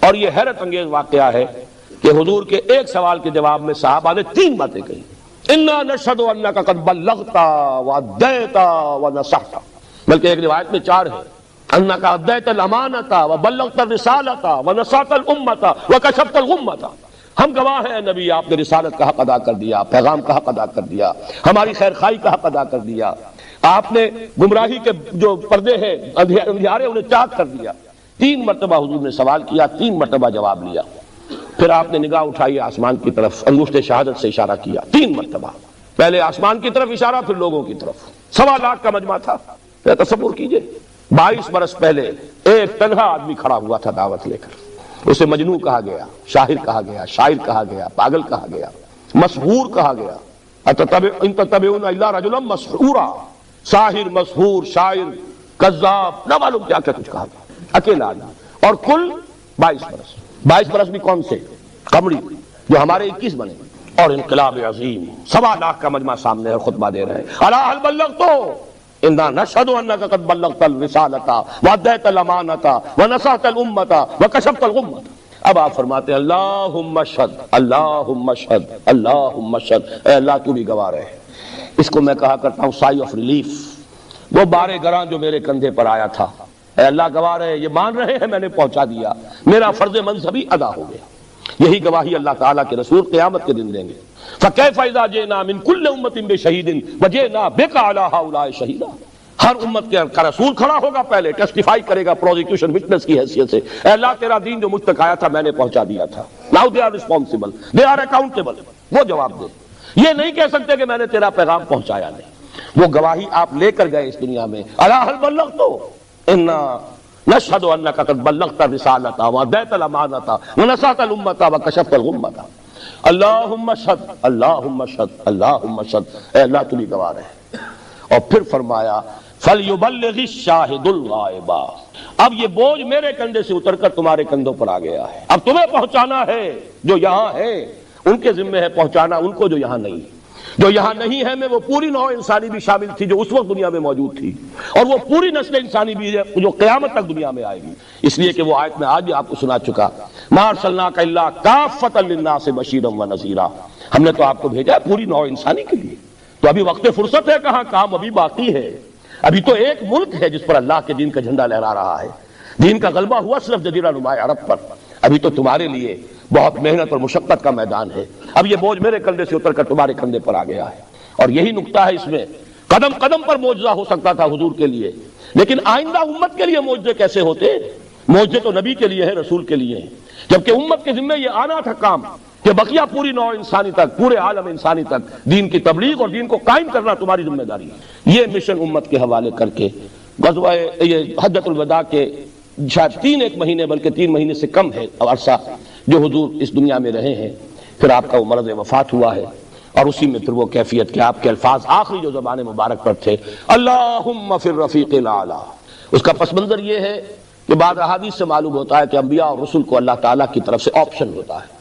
اور یہ حیرت انگیز واقعہ ہے کہ حضور کے ایک سوال کے جواب میں صحابہ نے 3 باتیں کہی. انا نشہد انک قد بلغت وادیت ونصحت، بلکہ ایک روایت میں 4 ہے، انک ادیت الامانۃ وبلغت الرسالۃ ونصحت الامۃ وکشفت الغمۃ. ہم گواہ ہیں نبی، آپ نے رسالت کا حق ادا کر دیا، پیغام کا حق ادا کر دیا، ہماری خیر خواہی کا حق ادا کر دیا، آپ نے گمراہی کے جو پردے ہیں اندھیارے انہیں چاک کر دیا. 3 مرتبہ حضور نے سوال کیا، 3 مرتبہ جواب لیا. پھر آپ نے نگاہ اٹھائی آسمان کی طرف، انگشت شہادت سے اشارہ کیا 3 مرتبہ. پہلے آسمان کی طرف اشارہ، پھر لوگوں کی طرف. 1.25 لاکھ کا مجمع تھا. پھر تصور کیجئے 22 برس پہلے ایک تنہا آدمی کھڑا ہوا تھا دعوت لے کر. اسے مجنون کہا گیا، شاعر کہا گیا، شاعر کہا گیا، پاگل کہا گیا، مسحور کہا گیا. ان تتبعون الا رجلا مسحورا، ساحر، مسحور، شاعر، کذاب، نہ معلوم کیا کیا کچھ کہا گیا. اکیلا آدمی. اور کل 22 برس. 22 برس بھی کون سے؟ قمری، جو ہمارے 21 بنے. اور انقلاب عظیم، 1.25 لاکھ کا مجمع سامنے ہے، خطبہ دے رہے ہیں. الا هل بلغت انا نشهد انك قد بلغت الرسالۃ وادیت الامانۃ ونصحت الامۃ وکشفت الغمۃ. اب آپ فرماتے ہیں اللہم اشہد، اللہم اشہد، اللہم اشہد. اے اللہ تو بھی گواہ رہے. اس کو میں کہا کرتا ہوں سائی آف ریلیف، وہ بار گراں جو میرے کندھے پر آیا تھا. اے اللہ گواہ رہے، یہ مان رہے ہیں میں نے پہنچا دیا، میرا فرض منصبی ادا ہو گیا. یہی گواہی اللہ تعالیٰ کے رسول قیامت کے دن دیں گے. فَكَيْفَ إِذَا جِئْنَا مِن كُلِّ أُمَّةٍ بِشَهِيدٍ وَجِئْنَا بِكَ عَلَىٰ هَٰؤُلَاءِ شَهِيدًا. ہر امت کا رسول کھڑا ہوگا، پہلے ٹیسٹیفائی کرے گا پروزیکیوشن وٹنس کی حیثیت سے. اے اللہ تیرا دین جو مجھ تک آیا تھا میں نے پہنچا دیا تھا. Now they are responsible, they are accountable. وہ جواب دے. یہ نہیں کہہ سکتے کہ میں نے تیرا پیغام پہنچایا نہیں. وہ گواہی آپ لے کر گئے اس دنیا میں. الا هل بلغت انا نشهد انك قد بلغت الرسالۃ وادیت الامانۃ ونصحت الامۃ وکشفت الغمۃ. اللہم اشہد، اللہم اشہد، اللہم اشہد. اے اللہ تو بھی گواہ رہے. اور پھر فرمایا فَلْيُبَلِّغِ الشَّاهِدُ الْغَائِبَ. اب یہ بوجھ میرے کندھے سے اتر کر تمہارے کندھوں پر آ گیا ہے. اب تمہیں پہنچانا ہے. جو یہاں ہے ان کے ذمہ ہے پہنچانا ان کو جو یہاں نہیں. جو یہاں نہیں ہے میں وہ پوری نوع انسانی بھی شامل تھی جو اس وقت دنیا میں موجود تھی، اور وہ پوری نسل انسانی بھی ہے جو قیامت تک دنیا میں آئے گی. اس لیے کہ وہ آیت میں آج بھی آپ کو سنا چکا، مَا أَرْسَلْنَاكَ إِلَّا كَافَّةً لِلنَّاسِ بَشِيرًا وَنَذِيرًا. ہم نے تو آپ کو بھیجا ہے پوری نوع انسانی کے لیے. تو ابھی وقت فرصت ہے کہاں، کام ابھی باقی ہے. ابھی تو ایک ملک ہے جس پر اللہ کے دین کا جھنڈا لہرا رہا ہے. دین کا غلبہ ہوا صرف جزیرہ نما عرب پر. ابھی تو تمہارے لیے بہت محنت اور مشقت کا میدان ہے. اب یہ بوجھ میرے کندھے سے اتر کر تمہارے کندھے پر آ گیا ہے. اور یہی نقطہ ہے اس میں، قدم قدم پر معجزہ ہو سکتا تھا حضور کے لیے، لیکن آئندہ امت کے لیے معجزے کیسے ہوتے؟ معجزے تو نبی کے لیے ہے، رسول کے لیے ہے. جبکہ امت کے ذمہ یہ آنا تھا کام کہ بقیہ پوری نوع انسانی تک، پورے عالم انسانی تک دین کی تبلیغ اور دین کو قائم کرنا تمہاری ذمہ داری ہے. یہ مشن امت کے حوالے کر کے غزوہ یہ حجۃ الوداع کے شاید 3 مہینے بلکہ 3 مہینے سے کم ہے عرصہ جو حضور اس دنیا میں رہے ہیں. پھر آپ کا وہ مرض وفات ہوا ہے، اور اسی میں پھر وہ کیفیت کہ آپ کے الفاظ آخری جو زبان مبارک پر تھے اللہم فی الرفیق الاعلی. اس کا پس منظر یہ ہے کہ بعض احادیث سے معلوم ہوتا ہے کہ انبیاء اور رسول کو اللہ تعالیٰ کی طرف سے آپشن ہوتا ہے.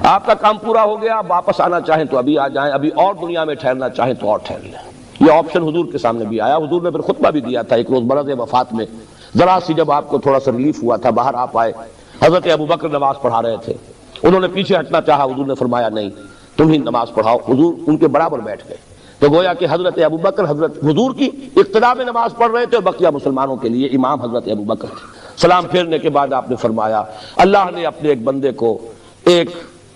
آپ کا کام پورا ہو گیا، آپ واپس آنا چاہیں تو ابھی آ جائیں، ابھی اور دنیا میں ٹھہرنا چاہیں تو اور ٹھہر لیں. یہ آپشن حضور کے سامنے بھی آیا. حضور نے پھر خطبہ بھی دیا تھا ایک روز مرض وفات میں. ذرا سی جب آپ کو تھوڑا سا ریلیف ہوا تھا، باہر آپ آئے، حضرت ابوبکر نماز پڑھا رہے تھے. انہوں نے پیچھے ہٹنا چاہا، حضور نے فرمایا نہیں تم ہی نماز پڑھاؤ. حضور ان کے برابر بیٹھ گئے. تو گویا کہ حضرت ابوبکر حضرت حضور کی اقتداء میں نماز پڑھ رہے تھے، اور بقیہ مسلمانوں کے لیے امام حضرت ابوبکر تھے. سلام پھیرنے کے بعد آپ نے فرمایا اللہ نے اپنے ایک بندے کو ایک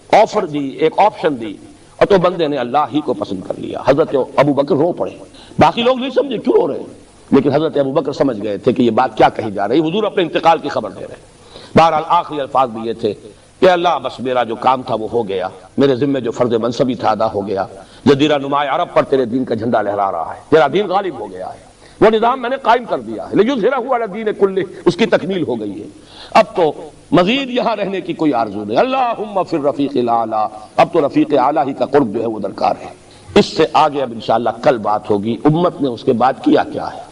آفر دی، ایک آپشن دی، اور تو بندے نے اللہ ہی کو پسند کر لیا. حضرت ابوبکر رو پڑے. باقی لوگ نہیں سمجھے کیوں رو رہے ہیں، لیکن حضرت ابوبکر سمجھ گئے تھے کہ یہ بات کیا کہی جا رہی. حضور اپنے انتقال کی خبر دے رہے. بہرحال آخری الفاظ بھی یہ تھے کہ اللہ بس میرا جو کام تھا وہ ہو گیا، میرے ذمہ جو فرض منصبی تھا ادا ہو گیا. جزیرہ نما عرب پر تیرے دین کا جھنڈا لہرا رہا ہے، تیرا دین غالب ہو گیا ہے، وہ نظام میں نے قائم کر دیا ہے. لیظہرہ علی الدین کلہ، اس کی تکمیل ہو گئی ہے. اب تو مزید یہاں رہنے کی کوئی آرزو نہیں. اللہم فی الرفیق الاعلی. اب تو رفیق اعلیٰ ہی کا قرب جو ہے وہ درکار ہے. اس سے آگے اب انشاءاللہ کل بات ہوگی امت نے اس کے بعد کیا کیا ہے.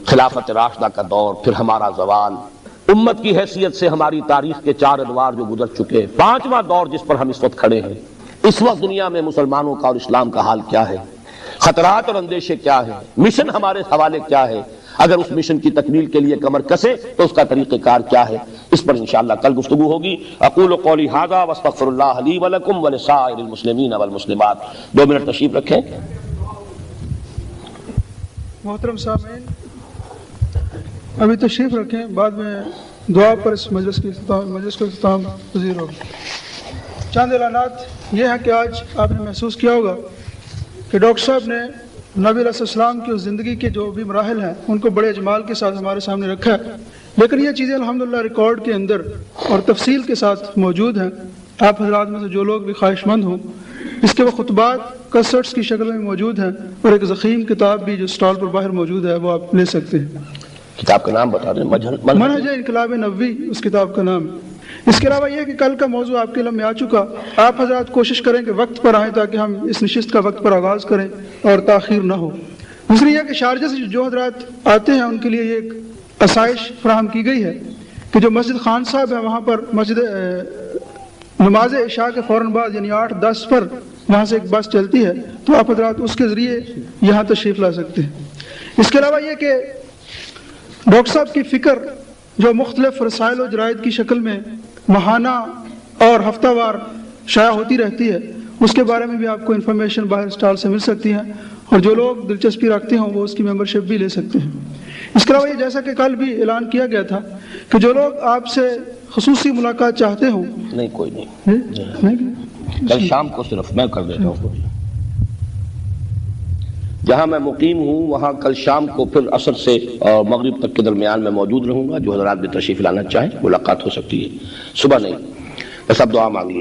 خلافت راشدہ کا دور، پھر ہمارا زوال، امت کی حیثیت سے ہماری تاریخ کے 4 ادوار جو گزر چکے، 5واں دور جس پر ہم اس وقت کھڑے ہیں. اس وقت دنیا میں مسلمانوں کا اور اسلام کا حال کیا ہے، خطرات اور اندیشے کیا ہیں، مشن ہمارے حوالے کیا ہے. اگر اس مشن کی تکمیل کے لیے کمر کسے تو اس کا طریقہ کار کیا ہے، اس پر انشاءاللہ کل گفتگو ہوگی۔ اقول قولی ھذا واستغفر اللہ لی ولکم ولسائر المسلمین والمسلمات۔ 2 منٹ تشریف رکھیں۔ محترم سامعین، ابھی تشریف رکھیں، بعد میں دعا پر اس مجلس کو اختتام پذیر ہوگا۔ چند اعلانات یہ ہیں کہ آج آپ نے محسوس کیا ہوگا کہ ڈاکٹر صاحب نے نبی علیہ السلام کی اس زندگی کے جو بھی مراحل ہیں ان کو بڑے اجمال کے ساتھ ہمارے سامنے رکھا ہے، لیکن یہ چیزیں الحمدللہ ریکارڈ کے اندر اور تفصیل کے ساتھ موجود ہیں۔ آپ حضرات میں سے جو لوگ بھی خواہش مند ہوں، اس کے وہ خطبات کسٹس کی شکل میں موجود ہیں، اور ایک ضخیم کتاب بھی جو سٹال پر باہر موجود ہے وہ آپ لے سکتے ہیں۔ کتاب کا نام بتا دیں۔ منہج انقلاب نبوی اس کتاب کا نام ہے۔ اس کے علاوہ یہ کہ کل کا موضوع آپ کے علم میں آ چکا، آپ حضرات کوشش کریں کہ وقت پر آئیں تاکہ ہم اس نشست کا وقت پر آغاز کریں اور تاخیر نہ ہو۔ دوسری یہ کہ شارجہ سے جو حضرات آتے ہیں ان کے لیے یہ ایک آسائش فراہم کی گئی ہے کہ جو مسجد خان صاحب ہے وہاں پر مسجد نماز عشاء کے فوراً بعد یعنی 8:10 پر وہاں سے ایک بس چلتی ہے، تو آپ حضرات اس کے ذریعے یہاں تشریف لا سکتے ہیں۔ اس کے علاوہ یہ کہ ڈاکٹر صاحب کی فکر جو مختلف رسائل و جرائد کی شکل میں ماہانہ اور ہفتہ وار شائع ہوتی رہتی ہے، اس کے بارے میں بھی آپ کو انفارمیشن باہر اسٹال سے مل سکتی ہے، اور جو لوگ دلچسپی رکھتے ہوں وہ اس کی ممبرشپ بھی لے سکتے ہیں۔ اس کے علاوہ یہ جیسا کہ کل بھی اعلان کیا گیا تھا کہ جو لوگ آپ سے خصوصی ملاقات چاہتے ہوں، نہیں کوئی نہیں، کل شام کو صرف میں کر دیتا ہوں۔ جہاں میں مقیم ہوں وہاں کل شام کو پھر عصر سے اور مغرب تک کے درمیان میں موجود رہوں گا۔ جو حضرات بھی تشریف لانا چاہیں ملاقات ہو سکتی ہے، صبح نہیں، بس اب دعا مانگ لیجیے۔